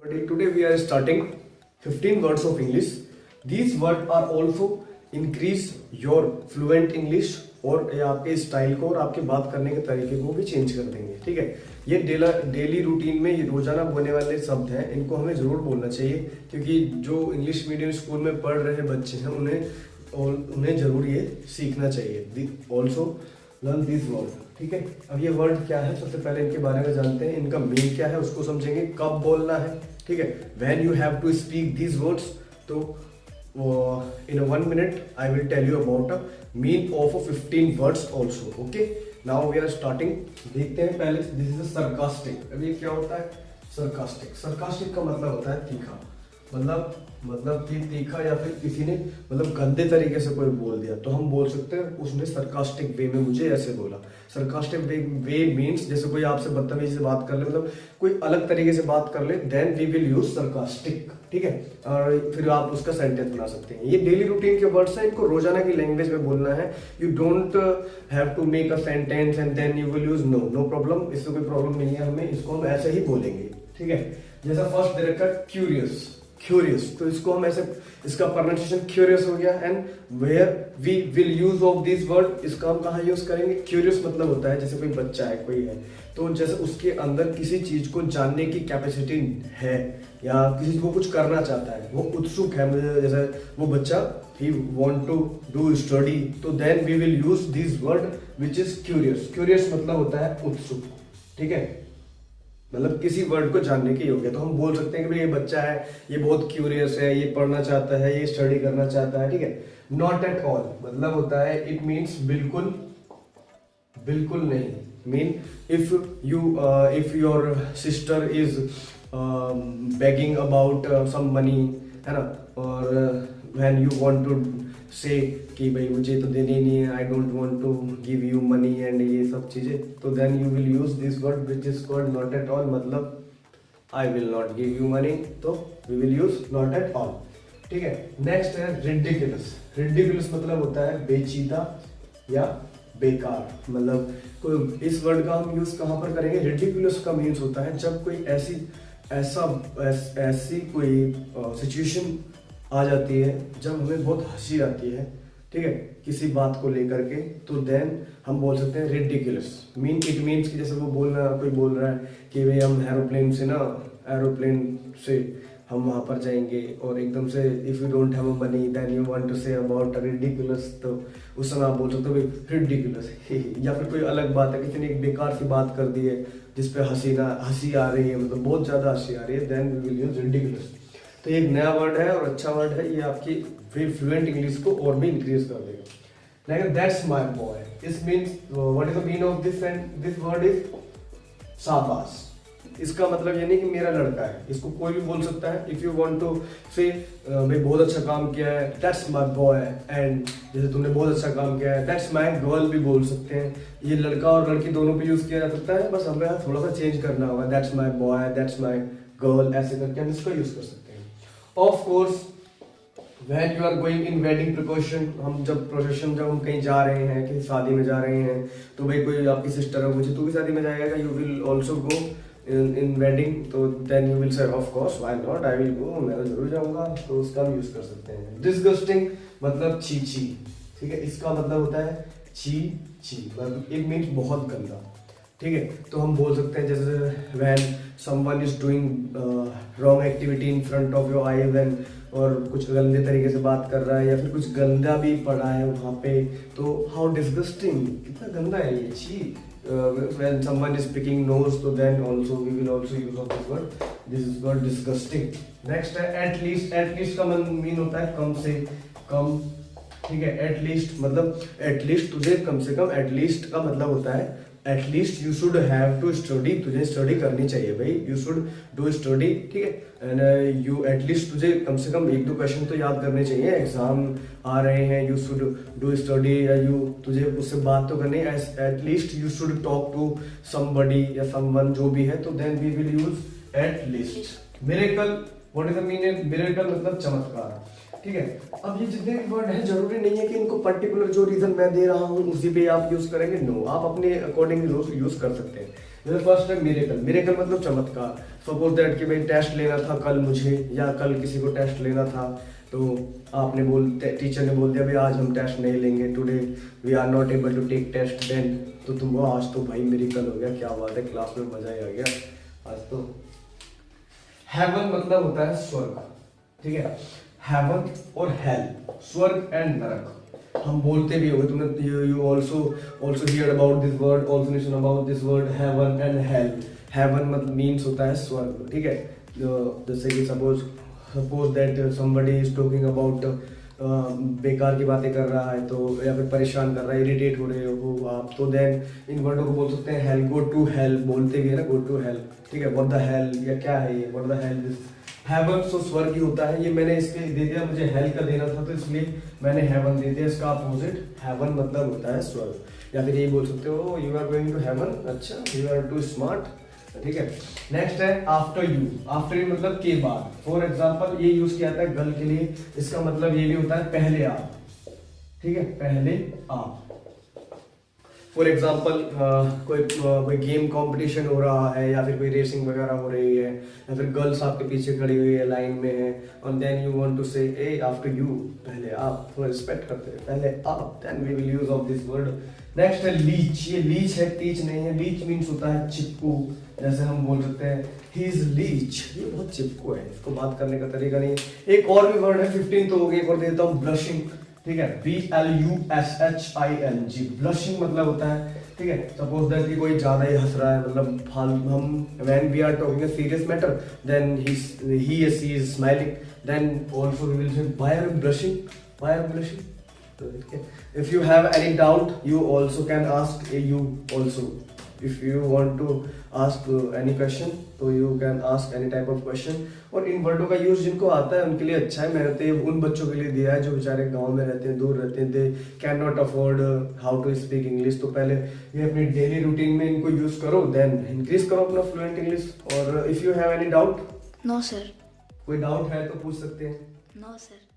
Today we are starting 15 words of English. These words are also increase your fluent English और ये आपके style को और आपके बात करने के तरीके को भी चेंज कर देंगे. ठीक है, ये डेली रूटीन में ये रोजाना बोलने वाले शब्द हैं, इनको हमें जरूर बोलना चाहिए क्योंकि जो इंग्लिश मीडियम स्कूल में पढ़ रहे बच्चे हैं उन्हें जरूर ये सीखना चाहिए. Also learn this word. ठीक है, अब ये वर्ड क्या है, सबसे पहले इनके बारे में जानते हैं. इनका मीन क्या है उसको समझेंगे, कब बोलना है. ठीक है, when you have to speak these words. तो in a 1 minute I will tell you about a mean of 15 words also. Okay, now we are starting. देखते हैं पहले. This is a sarcastic. अब ये क्या होता है? sarcastic. sarcastic का मतलब होता है तीखा. मतलब तीखा या फिर किसी ने मतलब गंदे तरीके से कोई बोल दिया तो हम बोल सकते हैं उसने sarcastic वे में मुझे ऐसे बोला. sarcastic वे मीन्स जैसे कोई आपसे बदतमीजी से बात कर ले, मतलब कोई अलग तरीके से बात कर ले, then we will use sarcastic. ठीक है, और फिर आप उसका सेंटेंस बना सकते हैं. ये डेली रूटीन के वर्ड्स हैं, इनको रोजाना की लैंग्वेज में बोलना है. You don't have to make a sentence and then you will use. No problem, इससे कोई प्रॉब्लम नहीं है हमें, इसको हम ऐसे ही बोलेंगे. ठीक है, जैसा फर्स्ट दे रखा क्यूरियस, तो इसको हम ऐसे, इसका प्रोनाउंसिएशन क्यूरियस हो गया. And where we will use of this word, इसका हम कहाँ यूज करेंगे. क्यूरियस मतलब होता है जैसे कोई बच्चा है, कोई है तो जैसे उसके अंदर किसी चीज को जानने की कैपेसिटी है या किसी को कुछ करना चाहता है, वो उत्सुक है, मुझे जैसे वो बच्चा ही वांट टू डू स्टडी, तो then we will use this word which is curious मतलब होता है उत्सुक. ठीक है, मतलब किसी वर्ड को जानने के योग्य. तो हम बोल सकते हैं कि भाई ये बच्चा है, ये बहुत क्यूरियस है, ये पढ़ना चाहता है, ये स्टडी करना चाहता है. ठीक है, नॉट एट ऑल मतलब होता है इट मीन्स बिल्कुल नहीं. Mean if your sister is begging about some money, है ना, और when you want to say कि भाई मुझे तो देने नहीं है, I don't want to give you money and ये सब चीजें, तो then you will use this word which is called not at all. मतलब I will not give you money, तो we will use not at all. ठीक है, next है ridiculous मतलब होता है बेचीदा या बेकार. मतलब कोई इस वर्ड का हम यूज कहाँ पर करेंगे. ridiculous का मीन्स होता है जब कोई ऐसी कोई सिचुएशन आ जाती है जब हमें बहुत हंसी आती है. ठीक है, किसी बात को लेकर के, तो देन हम बोल सकते हैं रिडिकुलस. इट मीन्स कि जैसे कोई बोल रहा है कि भाई हम एरोप्लेन से हम वहां पर जाएंगे और एकदम से if you don't have money then you want to say about ridiculous, तो उस समय आप बोल सकते हो भाई रिडिकुलस. या फिर कोई अलग बात है, किसी ने एक बेकार सी बात कर दी है जिसपे हंसी आ रही है, मतलब बहुत ज्यादा हंसी आ रही है, then we will use ridiculous. तो ये एक नया वर्ड है और अच्छा वर्ड है, ये आपकी फ्लुएंट इंग्लिश को और भी इंक्रीज कर देगा. Like that's my boy, this means what is the meaning of this word is शाबाश. इसका मतलब ये नहीं कि मेरा लड़का है, इसको कोई भी बोल सकता है. इफ यू वांट टू से मैं बहुत अच्छा काम किया है, दैट्स माय बॉय. एंड जैसे तुमने बहुत अच्छा काम किया है, दैट्स माय गर्ल भी बोल सकते हैं. ये लड़का और लड़की दोनों पे यूज किया जा सकता है, बस हमें थोड़ा सा चेंज करना होगा. That's my boy, that's my girl, ऐसे करके हम इसको यूज कर सकते हैं. Of course when you are going in wedding precaution, जब हम कहीं जा रहे हैं, कहीं शादी में जा रहे हैं, तो भाई कोई आपकी सिस्टर है, मुझे तू भी शादी में जाएगा, you will also go in wedding, तो then you will say of course why not, I will go, मैं जरूर जाऊंगा. तो उसका हम यूज कर सकते हैं. डिस्गस्टिंग मतलब छी. ठीक है, इसका मतलब होता है छी, मतलब इट मीन्स बहुत गंदा. ठीक है, तो हम बोल सकते हैं जैसे when someone is doing wrong activity in front of your I, when और कुछ गंदे तरीके से बात कर रहा है या फिर कुछ गंदा भी पड़ा है वहाँ पे, तो हाउ डिस्गस्टिंग, कितना गंदा है ये, छी. when someone is picking nose, तो then also we will also use of this word. This is called disgusting. Next है at least का मीन होता है कम से कम. ठीक है, at least मतलब at least तुझे कम से कम, at least का मतलब होता है at least you should have to study, तुझे स्टडी करनी चाहिए भाई, you should do study. ठीक है, एंड you at least तुझे कम से कम 1-2 क्वेश्चन तो याद करने चाहिए, एग्जाम आ रहे हैं, you should do study, या तुझे उससे बात तो करनी है. at least you should talk to somebody या someone जो भी है, तो then we will use at least. miracle, what is the meaning? miracle मतलब चमत्कार. ठीक है, अब ये जितने भी वर्ड हैं जरूरी नहीं है कि इनको पर्टिकुलर जो रीजन मैं दे रहा हूँ उसी पे आप यूज करेंगे. नो, आप अपने अकॉर्डिंग यूज कर सकते हैं. जैसे फर्स्ट है मिरेकल। मिरेकल मतलब चमत्कार। सपोज दैट कि भाई टेस्ट लेना था कल मुझे, या कल किसी को टेस्ट लेना था, तो आपने टीचर ने बोल दिया भाई आज हम टेस्ट नहीं लेंगे, today we are not able to take test, then तो तुम वो आज तो भाई मिरेकल हो गया, क्या बात है, क्लास में मजा ही आ गया आज तो। हेवन मतलब होता है स्वर्ग, ठीक है। हेवन और हेल, स्वर्ग एंड नरक, हम बोलते भी होंगे, तुमने you also hear about this word, also listen about this word heaven and hell. Heaven मतलब मीन्स होता है स्वर्ग, ठीक है। जैसे कि suppose that somebody is talking about बेकार की बातें कर रहा है, तो या फिर परेशान कर रहा है, इरिटेट हो रहे हो आप, तो देन इन वर्डों को बोल सकते हैं हेल। गो टू हेल बोलते भी है ना, गो टू हेल, ठीक है। व्हाट द हेल, या क्या है ये, what the hell this. Haven सो स्वर्ग ही होता है, ये मैंने इसके दे दिया, मुझे हेल का देना था तो इसलिए मैंने हेवन दे दिया। इसका अपोजिट हेवन मतलब होता है स्वर्ग। या फिर यही बोल सकते हो you are going to heaven, अच्छा यू आर टू स्मार्ट, ठीक है। नेक्स्ट है आफ्टर यू। आफ्टर यू मतलब के बाद। फॉर एग्जाम्पल ये यूज किया जाता है गर्ल के लिए, इसका मतलब ये भी होता है पहले आप, ठीक है, पहले आप। फॉर एग्जाम्पल कोई गेम कंपटीशन हो रहा है, या फिर कोई रेसिंग वगैरह हो रही है, या फिर गर्ल्स आपके पीछे खड़ी हुई है लाइन में है, और देन यू वांट टू से ए आफ्टर यू, पहले आप, थोड़ा रिस्पेक्ट करते हैं, पहले आप, then we will use of this word. Next है लीच। ये लीच है, टीच नहीं है। लीच मीन्स होता है चिपकू, जैसे हम बोल सकते हैं ही इज लीच, ये बहुत चिपकू है, इसको बात करने का तरीका नहीं है। एक और भी वर्ड है, 15 तो हो गई, एक और देता हूँ, ब्लशिंग, ठीक है, BLUSHING। ब्लशिंग मतलब होता है, ठीक है, सपोज दैट कि कोई ज्यादा ही हंस रहा है, मतलब हम when we are talking a serious matter, then he or she is smiling, then also we will say why are you blushing, why are you blushing. Okay. If you have any doubt, you also can ask you also. If you want to ask any question, तो you can ask any type of question. और इन वर्डों का use जिनको आता है उनके लिए अच्छा है, मैंने तो ये उन बच्चों के लिए दिया है जो बेचारे गांव में रहते हैं, दूर रहते हैं, they can not afford how to speak English. तो पहले ये अपनी डेली रूटीन में इनको यूज करो, देन इंक्रीज करो अपना फ्लुएंट इंग्लिश। और if you have any doubt, no sir. कोई डाउट है तो पूछ सकते हैं। No sir.